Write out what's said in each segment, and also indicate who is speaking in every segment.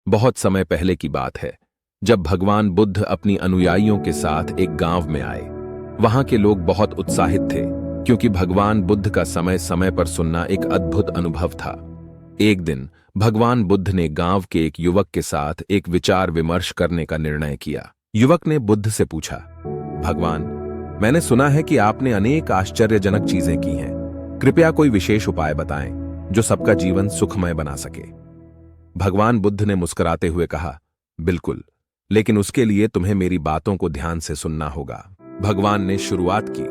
Speaker 1: बहुत समय पहले की बात है, जब भगवान बुद्ध अपनी अनुयायियों के साथ एक गांव में आए। वहां के लोग बहुत उत्साहित थे, क्योंकि भगवान बुद्ध का समय समय पर सुनना एक अद्भुत अनुभव था। एक दिन भगवान बुद्ध ने गांव के एक युवक के साथ एक विचार विमर्श करने का निर्णय किया। युवक ने बुद्ध से पूछा, भगवान, मैंने सुना है कि आपने अनेक आश्चर्यजनक चीजें की हैं। कृपया कोई विशेष उपाय बताएं जो सबका जीवन सुखमय बना सके। भगवान बुद्ध ने मुस्कुराते हुए कहा, बिल्कुल, लेकिन उसके लिए तुम्हें मेरी बातों को ध्यान से सुनना होगा। भगवान ने शुरुआत की,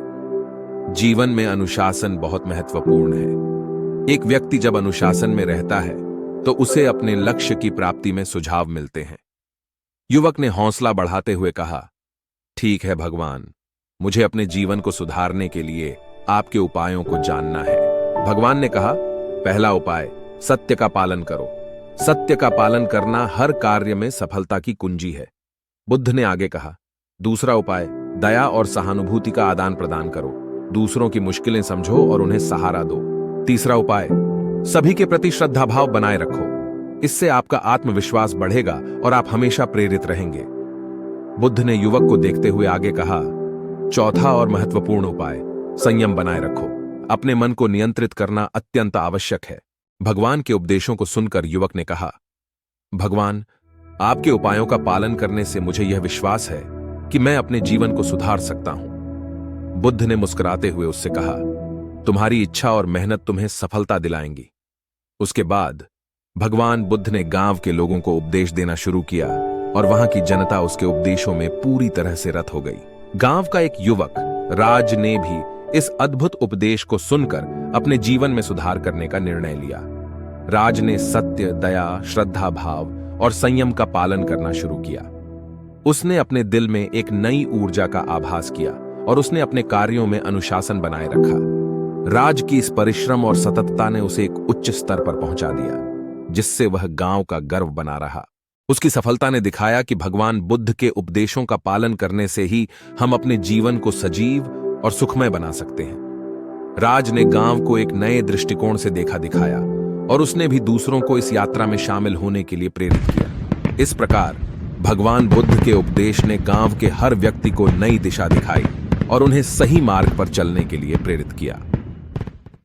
Speaker 1: जीवन में अनुशासन बहुत महत्वपूर्ण है। एक व्यक्ति जब अनुशासन में रहता है तो उसे अपने लक्ष्य की प्राप्ति में सुझाव मिलते हैं। युवक ने हौसला बढ़ाते हुए कहा, ठीक है भगवान, मुझे अपने जीवन को सुधारने के लिए आपके उपायों को जानना है। भगवान ने कहा, पहला उपाय, सत्य का पालन करो। सत्य का पालन करना हर कार्य में सफलता की कुंजी है। बुद्ध ने आगे कहा, दूसरा उपाय, दया और सहानुभूति का आदान प्रदान करो। दूसरों की मुश्किलें समझो और उन्हें सहारा दो। तीसरा उपाय, सभी के प्रति श्रद्धाभाव बनाए रखो। इससे आपका आत्मविश्वास बढ़ेगा और आप हमेशा प्रेरित रहेंगे। बुद्ध ने युवक को देखते हुए आगे कहा, चौथा और महत्वपूर्ण उपाय, संयम बनाए रखो। अपने मन को नियंत्रित करना अत्यंत आवश्यक है। भगवान के उपदेशों को सुनकर युवक ने कहा, भगवान, आपके उपायों का पालन करने से मुझे यह विश्वास है कि मैं अपने जीवन को सुधार सकता हूं। बुद्ध ने मुस्कुराते हुए उससे कहा, तुम्हारी इच्छा और मेहनत तुम्हें सफलता दिलाएंगी। उसके बाद भगवान बुद्ध ने गांव के लोगों को उपदेश देना शुरू किया और वहां की जनता उसके उपदेशों में पूरी तरह से रत हो गई। गांव का एक युवक राज ने भी इस अद्भुत उपदेश को सुनकर अपने जीवन में सुधार करने का निर्णय लिया। राज ने सत्य, दया, श्रद्धा भाव और संयम का पालन करना शुरू किया। उसने अपने दिल में एक नई ऊर्जा का आभास किया और उसने अपने कार्यों में अनुशासन बनाए रखा। राज की इस परिश्रम और सततता ने उसे एक उच्च स्तर पर पहुंचा दिया, जिससे वह गांव का गर्व बना रहा। उसकी सफलता ने दिखाया कि भगवान बुद्ध के उपदेशों का पालन करने से ही हम अपने जीवन को सजीव और सुखमय बना सकते हैं। राज ने गांव को एक नए दृष्टिकोण से देखा दिखाया और उसने भी दूसरों को इस यात्रा में शामिल होने के लिए प्रेरित किया। इस प्रकार भगवान बुद्ध के उपदेश ने गांव के हर व्यक्ति को नई दिशा दिखाई और उन्हें सही मार्ग पर चलने के लिए प्रेरित किया।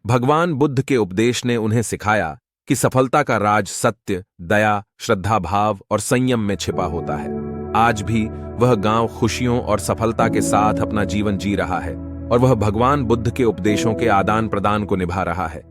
Speaker 1: भगवान बुद्ध के उपदेश ने उन्हें सिखाया कि सफलता का राज सत्य, दया, श्रद्धा भाव और संयम में छिपा होता है। आज भी वह गांव खुशियों और सफलता के साथ अपना जीवन जी रहा है और वह भगवान बुद्ध के उपदेशों के आदान प्रदान को निभा रहा है।